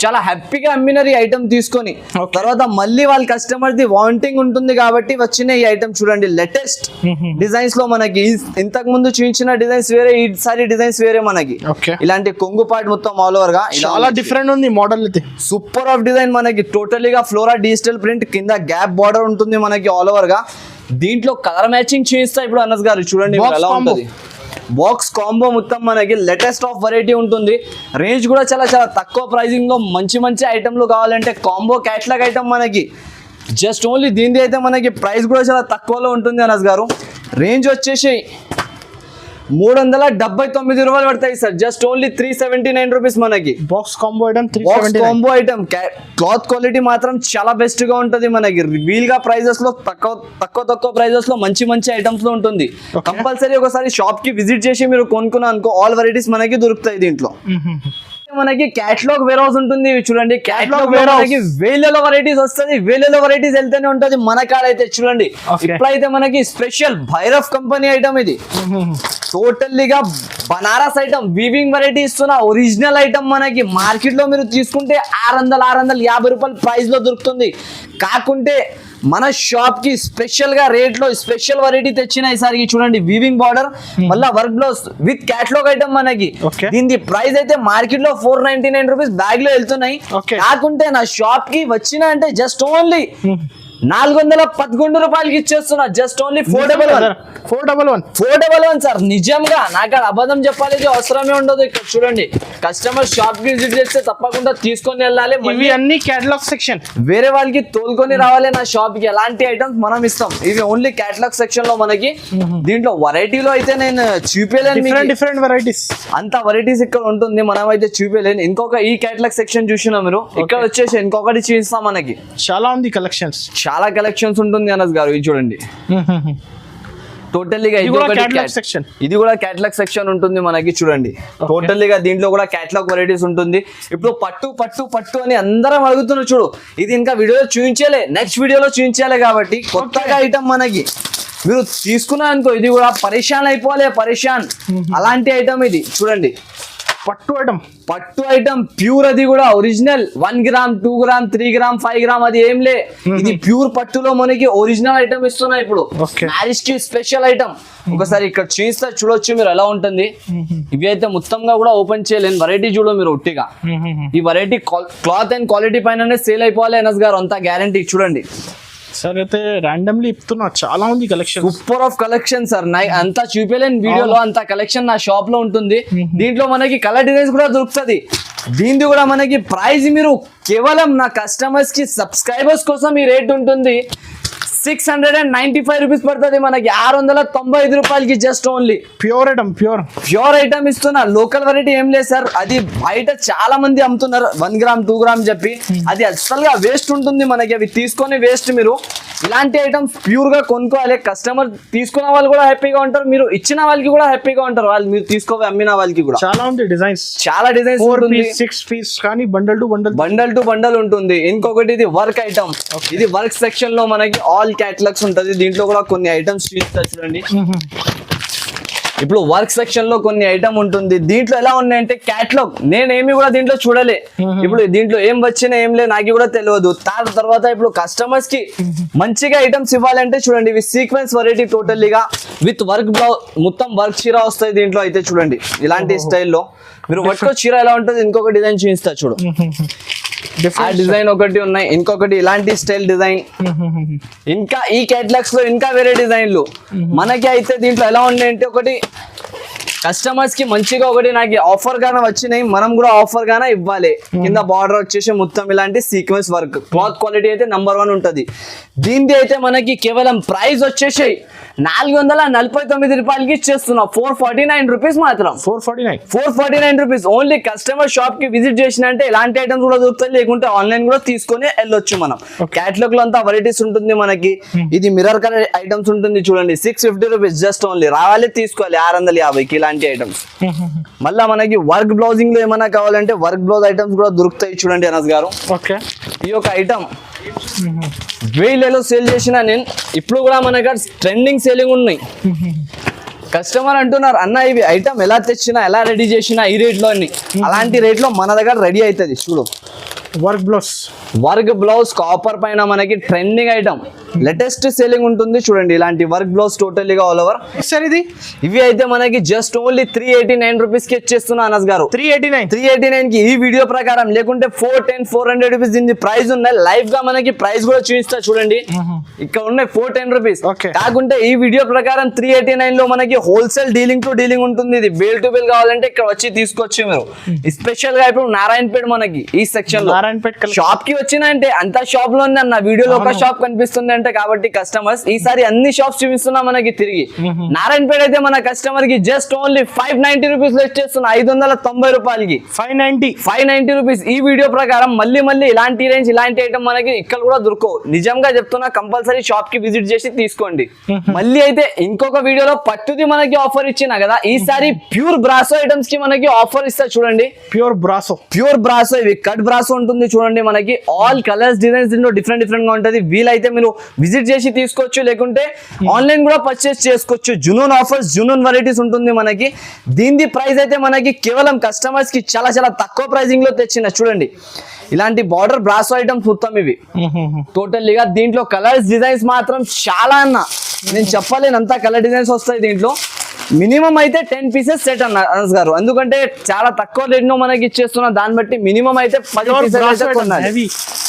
చాలా హ్యాపీగా అమ్మినారు ఈ ఐటమ్ తీసుకొని. తర్వాత మళ్ళీ వాళ్ళ కస్టమర్ ది వాంటింగ్ ఉంటుంది కాబట్టి వచ్చిన ఈ ఐటమ్ చూడండి. లేటెస్ట్ డిజైన్స్ లో మనకి ఇంతకు ముందు చూపించిన డిజైన్స్ వేరే, ఈసారి డిజైన్స్ వేరే మనకి. ఇలాంటి కొంగు పార్ట్ మొత్తం ఆల్ ఓవర్ గా చాలా డిఫరెంట్ ఉంది మోడల్ అయితే. సూపర్ ఆఫ్ డిజైన్ మనకి. టోటలీగా ఫ్లోరా డిజిటల్ ప్రింట్, కింద గ్యాప్ బార్డర్ ఉంటుంది మనకి ఆల్ ఓవర్ గా. దీంట్లో కలర్ మ్యాచింగ్ చూపిస్తా ఇప్పుడు అనస్ గారు. చూడండి ఎలా ఉంటుంది. బాక్స్ కాంబో మొత్తం మనకి లేటెస్ట్ ఆఫ్ వెరైటీ ఉంటుంది. రేంజ్ కూడా చాలా చాలా తక్కువ ప్రైసింగ్ లో మంచి ఐటమ్లు కావాలంటే కాంబో క్యాట్లాగ్ ఐటమ్ మనకి. జస్ట్ ఓన్లీ దీనిది అయితే మనకి ప్రైస్ కూడా చాలా తక్కువలో ఉంటుంది అనస్ గారు. రేంజ్ వచ్చేసి 379 రూపాయలు పడతాయి సార్. జస్ట్ ఓన్లీ 379 రూపీస్ మనకి. Box combo item, combo item. Cloth quality మాత్రం చాలా బెస్ట్ గా ఉంటుంది మనకి. వీల్ గా ప్రైజెస్ లో తక్కువ ప్రైజెస్ లో మంచి ఐటమ్స్ లో ఉంటుంది. కంపల్సరీ ఒకసారి షాప్ కి విజిట్ చేసి మీరు కొనుక్కున్నా అనుకో ఆల్ వెరైటీస్ మనకి దొరుకుతాయి దీంట్లో. మనకి క్యాటలాగ్ వేర్ హౌస్ ఉంటుంది. చూడండి క్యాటలాగ్ వేర్ హౌస్ వేలలో వెరైటీస్ వస్తుంది, వేలలో వెరైటీస్ వెళ్తూనే ఉంటుంది. మన కాడ అయితే చూడండి ఇప్పుడైతే మనకి స్పెషల్ భైరవ్ కంపెనీ ఐటమ్ ఇది. టోటల్లీగా బనారస్ ఐటమ్, వీవింగ్ వెరైటీ ఇస్తున్న ఒరిజినల్ ఐటమ్ మనకి. మార్కెట్ లో మీరు తీసుకుంటే 650 రూపాయలు ప్రైస్ లో దొరుకుతుంది. కాకుంటే మన షాప్ కి స్పెషల్ గా రేట్ లో స్పెషల్ వెరైటీ తెచ్చిన ఈసారికి. చూడండి వీవింగ్ బార్డర్, మళ్ళీ work blouse with catalogue item మనకి. దీని ప్రైస్ అయితే మార్కెట్ లో 499 రూపీస్ బ్యాగ్ లో వెళ్తున్నాయి. కాకుంటే నా షాప్ కి వచ్చిన అంటే జస్ట్ ఓన్లీ 411 రూపాయలకి ఇచ్చేస్తున్నా. Just only 411 sir. నిజంగా నాకు అబద్ధం చెప్పాలి అవసరమే ఉండదు. ఇక్కడ చూడండి కస్టమర్ షాప్ కి విజిట్ చేస్తే తప్పకుండా తీసుకొని వెళ్ళాలి. ఇవి అన్ని క్యాటలాగ్ సెక్షన్, వేరే వాళ్ళకి తోలుకొని రావాలి నా షాప్ కి. ఎలాంటి ఐటమ్స్ మనం ఇస్తాం. ఇవి ఓన్లీ క్యాటలాగ్ సెక్షన్ లో మనకి. దీంట్లో వెరైటీలో అయితే నేను చూపించలేను, డిఫరెంట్ వెరైటీస్ అంత వెరైటీస్ ఇక్కడ ఉంటుంది. మనం అయితే చూపించలేను. ఇంకొక ఈ క్యాటలాగ్ సెక్షన్ చూసినా మీరు, ఇక్కడ వచ్చేసి ఇంకొకటి చూపిస్తాం మనకి. చాలా ఉంది కలెక్షన్స్, చాలా కలెక్షన్స్ ఉంటుంది అనస్ గారు. ఇది చూడండి టోటల్లీగా ఇది కూడా క్యాటలాగ్ సెక్షన్ ఉంటుంది మనకి. చూడండి టోటల్లీగా దీంట్లో కూడా క్యాటలాగ్ వెరైటీస్ ఉంటుంది. ఇప్పుడు పట్టు అని అందరం అడుగుతున్నారు. చూడు ఇది ఇంకా వీడియోలో చూపించాలి, నెక్స్ట్ వీడియోలో చూపించాలి కాబట్టి కొత్తగా ఐటమ్ మనకి. మీరు తీసుకున్నా అనుకో ఇది కూడా పరేషాన్ అయిపోవాలి, పరేషాన్ అలాంటి ఐటమ్ ఇది. చూడండి పట్టు ఐటమ్. పట్టు ఐటమ్ ప్యూర్, అది కూడా original 1 gram 2 gram 3 gram 5 gram అది ఏం లే, ఇది ప్యూర్ పట్టులో మనకి ఒరిజినల్ ఐటమ్ ఇస్తున్నా ఇప్పుడు. Okay. మ్యారేజ్ కి స్పెషల్ ఐటమ్. ఒకసారి ఇక్కడ చూస్తే చూడొచ్చు మీరు ఎలా ఉంటుంది. ఇవి అయితే మొత్తంగా కూడా ఓపెన్ చేయలేని వెరైటీ చూడ మీరు ఒట్టిగా. ఈ వెరైటీ క్లాత్ అండ్ క్వాలిటీ పైన సేల్ అయిపోవాలి ఎనస్ గారు, అంతా గ్యారంటీ. చూడండి సార్ అయితే ర్యాండమ్లీ ఇస్తున్నా, చాలా ఉంది collection. Super of collection sir. అంతా చూపించలేని వీడియోలో అంత కలెక్షన్ నా షాప్ లో ఉంటుంది. దీంట్లో మనకి కలర్ డిజైన్స్ కూడా దొరుకుతుంది. దీనిది కూడా మనకి ప్రైస్ మీరు కేవలం నా కస్టమర్స్ కి సబ్స్క్రైబర్స్ కోసం ఈ రేట్ ఉంటుంది. 695 రూపీస్ పడుతుంది మనకి, 695 రూపాయలకి just only. Pure item, pure item ఇస్తున్నా. లోకల్ వెరైటీ ఏం లేదు సార్, అది బయట చాలా మంది అమ్ముతున్నారు 1 గ్రామ్ 2 గ్రామ్ చెప్పి. అది అసలు గా వేస్ట్ ఉంటుంది మనకి, అవి తీసుకొని వేస్ట్. మీరు ఇలాంటి ఐటమ్స్ ప్యూర్ గా కొనుక్కోవాలి. కస్టమర్ తీసుకున్న వాళ్ళు కూడా హ్యాపీగా ఉంటారు, మీరు ఇచ్చిన వాళ్ళకి కూడా హ్యాపీగా ఉంటారు, వాళ్ళు మీరు తీసుకోవాలి అమ్మిన వాళ్ళకి కూడా. చాలా ఉంది డిజైన్స్, చాలా డిజైన్స్ 4 పీస్ 6 పీస్ కానీ బండల్ టు బండల్ ఉంటుంది. ఇంకొకటి ఇది వర్క్ ఐటమ్. ఇది వర్క్ సెక్షన్ లో మనకి ఆల్ క్యాటలాగ్స్ ఉంటది. దీంట్లో కూడా కొన్ని ఐటమ్స్ చూడండి. ఇప్పుడు వర్క్ సెక్షన్ లో కొన్ని ఐటమ్ ఉంటుంది. దీంట్లో ఎలా ఉన్నాయంటే క్యాటలాగ్, నేనేమి కూడా దీంట్లో చూడలే. ఇప్పుడు దీంట్లో ఏం వచ్చినా ఏం లేదు నాకు కూడా తెలియదు. తర్వాత ఇప్పుడు కస్టమర్స్ కి మంచిగా ఐటమ్స్ ఇవ్వాలంటే చూడండి, ఇవి సీక్వెన్స్ వెరైటీ టోటల్లీగా విత్ వర్క్ బ్లౌజ్, మొత్తం వర్క్ చీర వస్తాయి దీంట్లో. అయితే చూడండి ఇలాంటి స్టైల్లో మీరు పట్టుకో చీర ఎలా ఉంటుంది. ఇంకొక డిజైన్ చూపిస్తా చూడు, ఆ డిజైన్ ఒకటి ఉన్నాయి. ఇంకొకటి ఇలాంటి స్టైల్ డిజైన్. ఇంకా ఈ క్యాటలాగ్స్ లో ఇంకా వేరే డిజైన్లు మనకి అయితే దీంట్లో ఎలా ఉన్నాయి అంటే, ఒకటి కస్టమర్స్ కి మంచిగా ఒకటి నాకు ఆఫర్ గానే వచ్చినాయి, మనం కూడా ఆఫర్ గానే ఇవ్వాలి. కింద బార్డర్ వచ్చేసి మొత్తం ఇలాంటి సీక్వెన్స్ వర్క్, క్లాత్ క్వాలిటీ అయితే నంబర్ 1 ఉంటది. దీనిది అయితే మనకి కేవలం ప్రైస్ వచ్చేసి 449 రూపాయలకి ఇచ్చేస్తున్నా. 449 రూపీస్ మాత్రం. 449 రూపీస్ ఓన్లీ. కస్టమర్ షాప్ కి విజిట్ చేసిన అంటే ఇలాంటి ఐటమ్స్ కూడా దొరుకుతాయి, లేకుంటే ఆన్లైన్ కూడా తీసుకొని వెళ్ళొచ్చు మనం. క్యాటలాగ్ లో అంతా వెరైటీస్ ఉంటుంది మనకి. ఇది మిర్రర్ కలర్ ఐటమ్స్ ఉంటుంది చూడండి, 650 రూపీస్ జస్ట్ ఓన్లీ. రావాలి తీసుకోవాలి 650కి ఇలాంటి ఐటమ్స్. మళ్ళా మనకి వర్క్ బ్లౌజింగ్ లో ఏమైనా కావాలంటే వర్క్ బ్లౌజ్ ఐటమ్స్ కూడా దొరుకుతాయి చూడండి అనస్ గారు. ఈ యొక్క ఐటమ్ 1000లో సేల్ చేసిన నేను, ఇప్పుడు కూడా మన దగ్గర ట్రెండింగ్ సేలింగ్ ఉన్నాయి. కస్టమర్ అంటున్నారు అన్న ఇవి ఐటమ్ ఎలా తెచ్చినా ఎలా రెడీ చేసినా ఈ రేట్ లో, అలాంటి రేట్ లో మన దగ్గర రెడీ అవుతుంది. చూడు వర్క్ బ్లౌజ్ కాపర్ పైన మనకి ట్రెండింగ్ ఐటమ్, లేటెస్ట్ సేలింగ్ ఉంటుంది చూడండి. ఇలాంటి వర్క్ బ్లౌజ్ టోటల్లీగా ఆల్ ఓవర్. ఇవి అయితే మనకి జస్ట్ ఓన్లీ 389 రూపీస్ కి ఇచ్చేస్తున్నా అనస్ గారు. 389 కి ఈ వీడియో ప్రకారం, లేకుంటే 410 400 రూపీస్ దీని ప్రైస్ ఉన్నాయి. లైవ్ గా మనకి ప్రైస్ కూడా చూపిస్తా చూడండి, ఇక్కడ ఉన్నాయి 410 రూపీస్. కాకుంటే ఈ వీడియో ప్రకారం 389 లో మనకి హోల్సేల్ డీలింగ్ టు డీలింగ్ ఉంటుంది. ఇది బేల్ టు బేల్ కావాలంటే ఇక్కడ వచ్చి తీసుకోవచ్చు మీరు. స్పెషల్ గా ఇప్పుడు నారాయణపేట మనకి ఈ సెక్షన్ లో షాప్ కి వచ్చిన అంటే అంత షాప్ లో అన్న వీడియోలో ఒక షాప్ కనిపిస్తుంది అంటే, కాబట్టి కస్టమర్స్ ఈసారి అన్ని షాప్స్ చూపిస్తున్నా మనకి తిరిగి. నారాయణపేట అయితే మన కస్టమర్ కి జస్ట్ ఓన్లీ 590 రూపీస్ లో ఇచ్చేస్తున్నా. 590 రూపాయలకి 590 రూపీస్. ఈ వీడియో ప్రకారం మళ్ళీ ఇలాంటి రేంజ్ ఇలాంటి ఐటమ్ మనకి ఇక్కడ కూడా దొరకవు. నిజంగా చెప్తున్నా, కంపల్సరీ షాప్ కి విజిట్ చేసి తీసుకోండి. మళ్ళీ అయితే ఇంకొక వీడియోలో పట్టుది మనకి ఆఫర్ ఇచ్చినా కదా, ఈసారి ప్యూర్ బ్రాసో ఐటమ్స్ కి మనకి ఆఫర్ ఇస్తా చూడండి. ప్యూర్ బ్రాసో ఇవి కట్ బ్రాసో ఉంటుంది చూడండి మనకి. ఆల్ కలర్స్ డిజైన్స్ దీంట్లో డిఫరెంట్ గా ఉంటుంది. వీలైతే మీరు విజిట్ చేసి తీసుకోవచ్చు, లేకుంటే ఆన్లైన్ కూడా పర్చేస్ చేసుకోవచ్చు. జునూన్ ఆఫర్స్, జునూన్ వెరైటీస్ ఉంటుంది మనకి. దీని ప్రైస్ అయితే మనకి కేవలం కస్టమర్స్ కి చాలా తక్కువ ప్రైజింగ్ లో తెచ్చిన చూడండి. ఇలాంటి బార్డర్ బ్రాసో ఐటమ్స్ మొత్తం ఇవి టోటల్లీగా. దీంట్లో కలర్స్ డిజైన్స్ మాత్రం చాలా అన్న నేను చెప్పలేను, అంతా కలర్ డిజైన్స్ వస్తాయి దీంట్లో. మినిమం అయితే 10 పీసెస్ సెట్ అన్న అనస్ గారు, ఎందుకంటే చాలా తక్కువ రేట్ లో మనకి ఇచ్చేస్తున్నా. దాన్ని బట్టి మినిమం అయితే 10 పీసెస్ కొనాలి.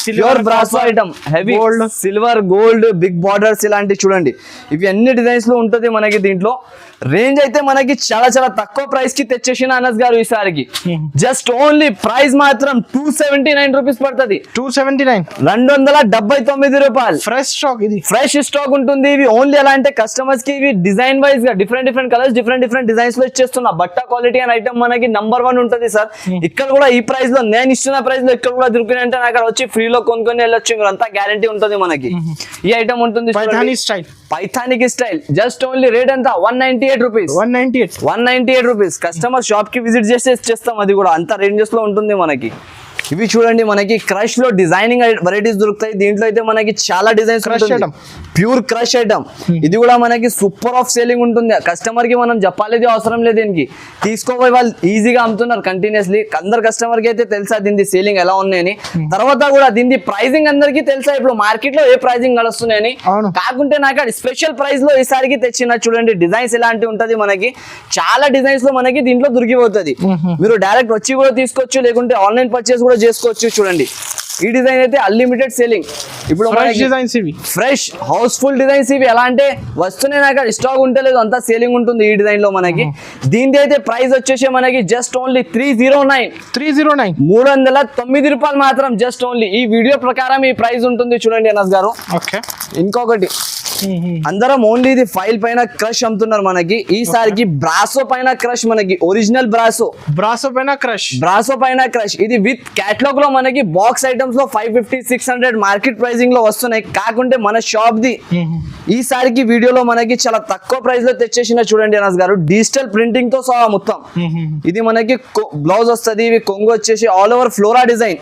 ప్యూర్ బ్రాసో item, heavy silver gold big borders ఇలాంటి చూడండి. ఇవి అన్ని డిజైన్స్ లో ఉంటుంది మనకి. దీంట్లో రేంజ్ అయితే మనకి చాలా తక్కువ ప్రైస్ కి తెచ్చేసిన అనస్ గారు ఈసారికి. జస్ట్ ఓన్లీ ప్రైస్ మాత్రం 279 రూపీస్ పడుతుంది. 279 రూపాయలు. ఫ్రెష్ స్టాక్ ఉంటుంది. ఇవి ఓన్లీ ఎలా అంటే కస్టమర్స్ కి ఇవి డిజైన్ వైజ్ గా డిఫరెంట్ కలర్స్ డిఫరెంట్ డిజైన్స్ లో ఇచ్చేస్తున్నా. బట్ట క్వాలిటీ అండ్ ఐటమ్ మనకి నంబర్ 1 ఉంటుంది సార్. ఇక్కడ కూడా ఈ ప్రైస్ లో, నేను ఇస్తున్న ప్రైస్ లో ఇక్కడ కూడా దొరికినంటే నాకు వచ్చి ఫ్రీలో కొనుక్కొని వెళ్ళొచ్చు. అంతా గ్యారంటీ ఉంటుంది మనకి. ఈ ఐటమ్ ఉంటుంది పైథానిక్ స్టైల్. జస్ట్ ఓన్లీ రేట్ ఎంత 198 రూపీస్. కస్టమర్ షాప్ కి విజిట్ చేస్తే ఇచ్చేస్తాం. అది కూడా అంత రేంజెస్ లో ఉంటుంది మనకి. ఇవి చూడండి మనకి క్రష్ లో డిజైనింగ్ వెరైటీస్ దొరుకుతాయి. దీంట్లో అయితే మనకి చాలా డిజైన్స్ ప్యూర్ క్రష్ ఐటమ్. ఇది కూడా మనకి సూపర్ ఆఫ్ సేలింగ్ ఉంటుంది. కస్టమర్ కి మనం చెప్పాలి అవసరం లేదు, దీనికి తీసుకోపోయి వాళ్ళు ఈజీగా అమ్ముతున్నారు కంటిన్యూస్లీ. అందరు కస్టమర్ కి అయితే తెలుసా దీని సేలింగ్ ఎలా ఉన్నాయని. తర్వాత కూడా దీని ప్రైజింగ్ అందరికి తెలుసా ఇప్పుడు మార్కెట్ లో ఏ ప్రైజింగ్ నడుస్తున్నాయని. కాకుంటే నాకు స్పెషల్ ప్రైస్ లో ఈసారికి తెచ్చిన చూడండి డిజైన్స్ ఎలాంటి ఉంటది. మనకి చాలా డిజైన్స్ లో మనకి దీంట్లో దొరికిపోతుంది. మీరు డైరెక్ట్ వచ్చి కూడా తీసుకోవచ్చు, లేకుంటే ఆన్లైన్ పర్చేస్ కూడా చేసుకోవచ్చు. చూడండి ఈ డిజైన్ అయితే అన్లిమిటెడ్ సేలింగ్. ఇప్పుడు ఫ్రెష్ హౌస్ఫుల్ డిజైన్స్ ఇవి. ఎలా అంటే వస్తూనే నాకు స్టాక్ ఉంటలేదు, అంతా సేలింగ్ ఉంటుంది ఈ డిజైన్ లో మనకి. దీని అయితే ప్రైస్ వచ్చేసి మనకి జస్ట్ ఓన్లీ 309 309 రూపాయలు మాత్రం. జస్ట్ ఓన్లీ ఈ వీడియో ప్రకారం ఈ ప్రైస్ ఉంటుంది చూడండి అనస్ గారు. ఇంకొకటి అందరం ఓన్లీ ఇది ఫైల్ పైన క్రష్ అమ్ముతున్నారు మనకి. ఈసారికి బ్రాసో పైన క్రష్, మనకి ఒరిజినల్ బ్రాసో పైన క్రష్. ఇది విత్ క్యాటలాగ్ లో మనకి బాక్స్ ఐటమ్స్ లో 550-600 మార్కెట్ ప్రైజింగ్ లో వస్తున్నాయి. కాకుంటే మన షాప్ ది ఈసారికి వీడియోలో మనకి చాలా తక్కువ ప్రైస్ లో తెచ్చేసిన చూడండి అనస్ గారు. డిజిటల్ ప్రింటింగ్ తో సహా మొత్తం. ఇది మనకి బ్లౌజ్ వస్తుంది. ఇవి కొంగు వచ్చేసి all over flora design,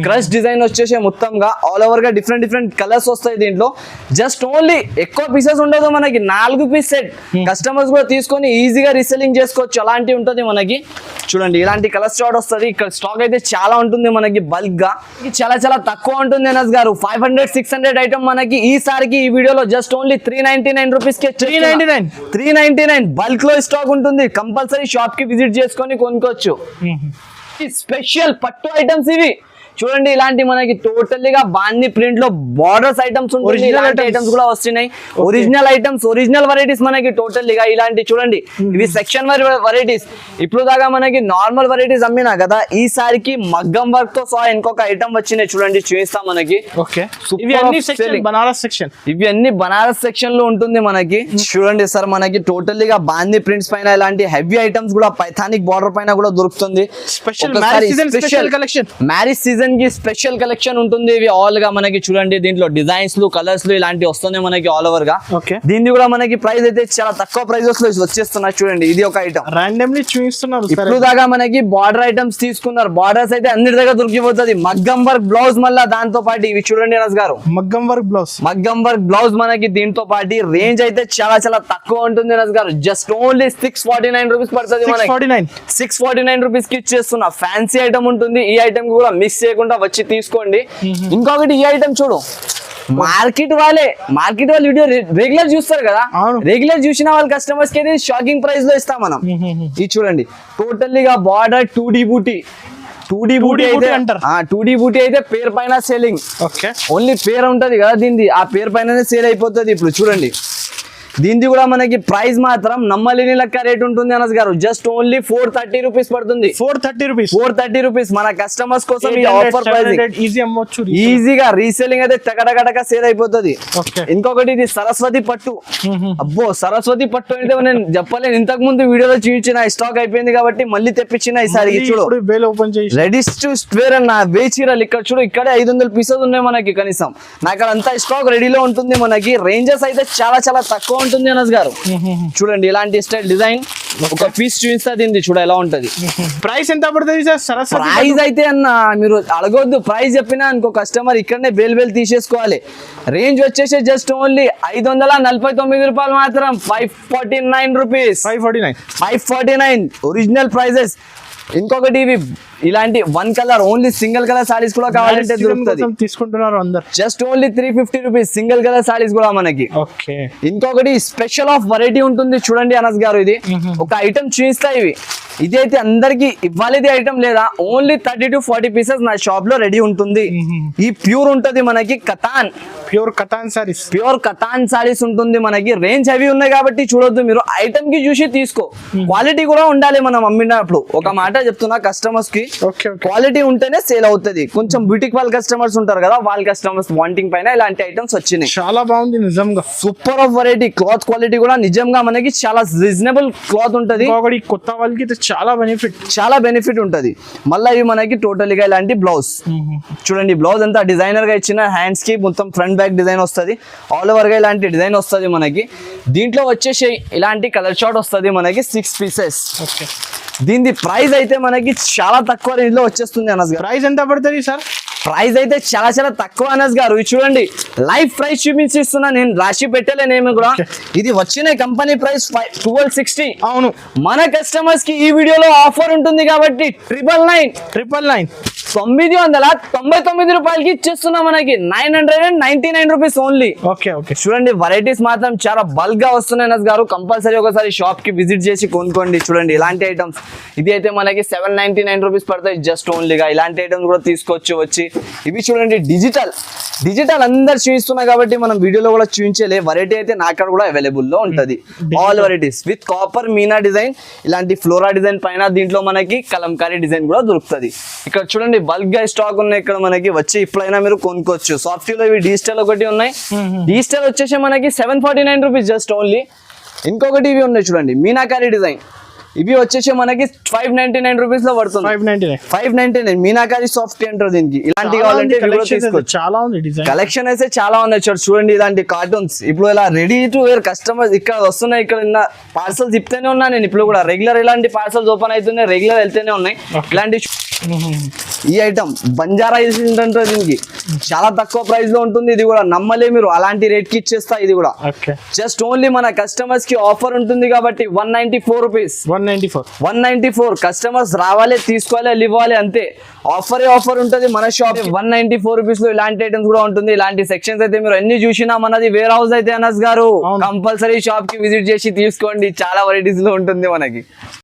crush design వచ్చేసి మొత్తంగా ఆల్ ఓవర్ గా డిఫరెంట్ కలర్స్ వస్తాయి దీంట్లో. జస్ట్ ఓన్లీ ఎక్కువ పీసెస్ ఉండదు మనకి, 4 పీస్ సెట్. కస్టమర్స్ కూడా తీసుకొని ఈజీగా రీసెల్లింగ్ చేసుకోవచ్చు, అలాంటి ఉంటుంది మనకి. చూడండి ఇలాంటి కలర్ స్టార్ట్ వస్తుంది. ఇక్కడ స్టాక్ అయితే చాలా ఉంటుంది మనకి, బల్క్ గా చాలా తక్కువ ఉంటుంది అనస్ గారు. 500-600 ఐటమ్ మనకి ఈసారికి ఈ వీడియోలో జస్ట్ ఓన్లీ 399 రూపీస్ కి 399 బల్క్ లో స్టాక్ ఉంటుంది. కంపల్సరీ షాప్ కి విజిట్ చేసుకొని కొనుక్కోవచ్చు. స్పెషల్ పట్టు ఐటమ్స్ ఇవి చూడండి. ఇలాంటి మనకి టోటల్లీగా బాందీ ప్రింట్ లో బార్డర్స్ ఐటమ్స్ ఉంటుంది. ఇలాంటి ఐటమ్స్ కూడా వస్తున్నాయి. ఒరిజినల్ ఐటమ్స్, ఒరిజినల్ వెరైటీస్ మనకి టోటల్లీగా ఇలాంటి చూడండి. ఇవి సెక్షన్ వెరైటీస్. ఇప్పుడు దాకా మనకి నార్మల్ వెరైటీస్ అమ్మినా కదా, ఈసారికి మగ్గం వర్క్ తో సహా ఇంకొక ఐటమ్ వచ్చినాయి చూడండి, చూపిస్తాం మనకి. ఇవి అన్ని బనారస్ సెక్షన్ లో ఉంటుంది మనకి. చూడండి సార్ మనకి టోటల్లీగా బాందీ ప్రింట్స్ పైన ఇలాంటి హెవీ ఐటమ్స్ కూడా పైథానిక్ బార్డర్ పైన కూడా దొరుకుతుంది. మ్యారేజ్ సీజన్ కి స్పెషల్ కలెక్షన్ ఉంటుంది. ఇవి ఆల్ గా మనకి చూడండి దీంట్లో డిజైన్స్ లు, కలర్స్ లు ఇలాంటి వస్తున్నాయి మనకి ఆల్ ఓవర్ గా. దీన్ని కూడా మనకి ప్రైస్ అయితే చాలా తక్కువ ప్రైజెస్ లో వచ్చేస్తున్నారు చూడండి. ఇది ఒక ఐటమ్ రాండమ్లీ చూపిస్తున్నారు. ఇప్పుడు దాకా మనకి బార్డర్ ఐటమ్స్ తీసుకున్నారు. బార్డర్స్ అయితే అన్ని దగ్గర దొరికిపోతుంది. మగ్గం వర్క్ బ్లౌజ్ మళ్ళీ దాంతో పాటు ఇవి చూడండి అనస్ గారు. మగ్గం వర్క్ బ్లౌజ్ మనకి దీంతో పాటు రేంజ్ అయితే చాలా తక్కువ ఉంటుంది అనస్ గారు. జస్ట్ ఓన్లీ 649 రూపీస్ పడుతుంది మనకి. 649 రూపీస్ కి ఇచ్చేస్తున్నా. ఫ్యాన్సీ ఐటమ్ ఉంటుంది. ఈ ఐటమ్ కూడా మిస్ చేయకుండా వచ్చి తీసుకోండి. ఇంకొకటి ఈ ఐటమ్ చూడు, మార్కెట్ వాళ్ళే వీడియో రెగ్యులర్ చూస్తారు కదా, రెగ్యులర్ చూసిన వాళ్ళ కస్టమర్స్ కి షాకింగ్ ప్రైస్ లో ఇస్తాం మనం. ఇది చూడండి టోటల్లీగా బార్డర్ 2D బూటీ అయితే పేరు పైన సేలింగ్. ఓన్లీ పేరు ఉంటది కదా దీనిది, ఆ పేరు పైననే సేల్ అయిపోతుంది. ఇప్పుడు చూడండి దీనిది కూడా మనకి ప్రైస్ మాత్రం నమ్మలేని లెక్క రేట్ ఉంటుంది అనస్ గారు. జస్ట్ ఓన్లీ 430 రూపీస్ పడుతుంది. 430 రూపీస్ మన కస్టమర్స్ కోసం ఈ ఆఫర్ ప్రైస్. ఈజీగా రీసేలింగ్ అయితే టకటక సేల్ అయిపోతుంది. ఇంకొకటి ఇది సరస్వతి పట్టు. అబ్బో సరస్వతి పట్టు అంటే నేను చెప్పలేను, ఇంతకు ముందు వీడియోలో చూపించిన స్టాక్ అయిపోయింది కాబట్టి మళ్ళీ తెప్పించిన. ఈసారి చూడు రెడీ టు వేర్ అన్న వేయి చీరలు. ఇక్కడ చూడు, ఇక్కడే 500 పీసెస్ ఉన్నాయి మనకి కనీసం. నాకు అంతా స్టాక్ రెడీలో ఉంటుంది మనకి. రేంజెస్ అయితే చాలా తక్కువ ఉంటుంది అనస్ గారు. చూడండి ఇలాంటి స్టైల్ డిజైన్ ఒక పీస్ చూపిస్తా దీన్ని, చూడ ఎలా ఉంటది. ప్రైస్ ఎంత పడుతుంది సార్? ప్రైస్ అయితే అన్న మీరు అడగొద్దు. ప్రైస్ చెప్పినా ఇంకో కస్టమర్ ఇక్కడనే బేల్ తీసేసుకోవాలి. రేంజ్ వచ్చేసి జస్ట్ ఓన్లీ 549 రూపాయలు మాత్రం. 549 రూపీస్. 549 original prices. ఇంకొకటి ఇవి ఇలాంటి 1 colour only single colour saris కూడా కావాలంటే దొరుకుతుంది. తీసుకుంటున్నారు అందరు. Just only 350 rupees single colour saris కూడా మనకి. ఇంకొకటి స్పెషల్ ఆఫ్ వెరైటీ ఉంటుంది చూడండి అనస్ గారు. ఇది ఒక ఐటమ్ చూపిస్తా. ఇది అయితే అందరికి ఇవ్వాలి ఐటమ్ లేదా, ఓన్లీ 30 to 40 పీసెస్ నా షాప్ లో రెడీ ఉంటుంది. ఈ ప్యూర్ ఉంటది మనకి ప్యూర్ కతాన్ సారీస్ ఉంటుంది మనకి. రేంజ్ హెవీ ఉన్నాయి కాబట్టి చూడొద్దు మీరు, ఐటమ్ కి చూసి తీసుకో. క్వాలిటీ కూడా ఉండాలి మనం అమ్మినప్పుడు. ఒక మాట చెప్తున్నా కస్టమర్స్ కి, క్వాలిటీ ఉంటేనే సేల్ అవుతుంది. కొంచెం బ్యూటిక్ వాళ్ళ కస్టమర్స్ ఉంటారు కదా, వాళ్ళ కస్టమర్స్ వాంటింగ్ పైన ఇలాంటి ఐటమ్స్ వచ్చినాయి. చాలా బాగుంది నిజంగా. Super of variety. Cloth quality కూడా నిజంగా మనకి చాలా రీజనబుల్ క్లాత్ ఉంటది. కొత్త వాళ్ళకి చాలా బెనిఫిట్ ఉంటది. మళ్ళీ ఇవి మనకి టోటల్గా ఇలాంటి బ్లౌజ్ చూడండి. బ్లౌజ్ అంతా డిజైనర్ గా ఇచ్చిన, హ్యాండ్స్ కి మొత్తం ఫ్రంట్ బ్యాక్ డిజైన్ వస్తుంది. ఆల్ ఓవర్ గా ఇలాంటి డిజైన్ వస్తుంది మనకి. దీంట్లో వచ్చేసి ఇలాంటి కలర్ షార్ట్ వస్తుంది మనకి 6 పీసెస్. దీని ప్రైస్ అయితే మనకి చాలా తక్కువ రేంజ్ లో వచ్చేస్తుంది అనస్ గారు. ప్రైస్ ఎంత పడుతుంది సార్? ప్రైస్ అయితే చాలా చాలా తక్కువ అనస్ గారు. ఇది చూడండి లైవ్ ప్రైస్ చూపించిస్తున్నా, నేను రాసి పెట్టలేనేమి కూడా. ఇది వచ్చిన కంపెనీ ప్రైస్ 1260. అవును, మన కస్టమర్స్ కి ఈ వీడియోలో ఆఫర్ ఉంటుంది కాబట్టి 999 999 రూపాయలకి ఇచ్చేస్తున్నా మనకి 999 రూపీస్ ఓన్లీ. Okay okay. చూడండి వెరైటీస్ మాత్రం చాలా బల్క్ గా వస్తున్నాయి అనస్ గారు. కంపల్సరీ ఒకసారి షాప్ కి విజిట్ చేసి కొనుక్కోండి. చూడండి ఇలాంటి ఐటమ్స్ ఇది అయితే మనకి 799 రూపీస్ పడతాయి జస్ట్ ఓన్లీగా. ఇలాంటి ఐటమ్స్ కూడా తీసుకోవచ్చు వచ్చి. ఇవి చూడండి డిజిటల్ అందరు చూపిస్తున్నా కాబట్టి మనం వీడియోలో కూడా చూపించలే. వెరైటీ అయితే నా అక్కడ కూడా అవైలబుల్ లో ఉంటది. All varieties with copper Meena design, ఇలాంటి ఫ్లోరా డిజైన్ పైన దీంట్లో మనకి కలంకారీ డిజైన్ కూడా దొరుకుతుంది. ఇక్కడ చూడండి బల్క్ గా స్టాక్ ఉన్నాయి ఇక్కడ మనకి వచ్చి ఇప్పుడైనా మీరు కొనుక్కోవచ్చు. సాఫ్ట్ లో ఇవి డిజిటల్ ఒకటి ఉన్నాయి. డిజిటల్ వచ్చేసి మనకి 749 రూపీస్ జస్ట్ ఓన్లీ. ఇంకొకటి ఇవి ఉన్నాయి చూడండి మీనాకారీ డిజైన్, ఇవి వచ్చేసి మనకి 599 రూపీస్ లో పడుతుంది. 599 మీనాకారీ సాఫ్ట్ అంటారు దీనికి. ఇలాంటి కావాలంటే చాలా ఉంది డిజైన్ కలెక్షన్ అయితే చాలా ఉన్నాయి. చూడండి ఇలాంటి కార్టూన్స్ ఇప్పుడు ఇలా రెడీ టు వేర్ కస్టమర్స్ ఇక్కడ వస్తున్నాయి. ఇక్కడ పార్సల్స్ ఇస్తూనే ఉన్నా నేను ఇప్పుడు కూడా. రెగ్యులర్ ఇలాంటి పార్సల్స్ ఓపెన్ అవుతున్నాయి, రెగ్యులర్ వెళ్తూనే ఉన్నాయి. ఇలాంటి ఈ ఐటమ్ బంజారా అంటే దీనికి చాలా తక్కువ ప్రైస్ లో ఉంటుంది. ఇది కూడా నమ్మలే మీరు, అలాంటి రేట్ కి ఇచ్చేస్తా. ఇది కూడా జస్ట్ ఓన్లీ మన కస్టమర్స్ కి ఆఫర్ ఉంటుంది కాబట్టి 194 రూపీస్. 194 కస్టమర్స్ రావాలి, తీసుకోవాలి, ఇవ్వాలి అంతే. ఆఫర్ ఉంటుంది మన షాప్. 194 రూపీస్ లో ఇలాంటి ఐటమ్స్ కూడా ఉంటుంది. ఇలాంటి సెక్షన్స్ అయితే మీరు ఎన్ని చూసినా మనది వేర్ హౌస్ అయితే అనస్ గారు కంపల్సరీ షాప్ కి విజిట్ చేసి తీసుకోండి. చాలా వెరైటీస్ లో ఉంటుంది మనకి.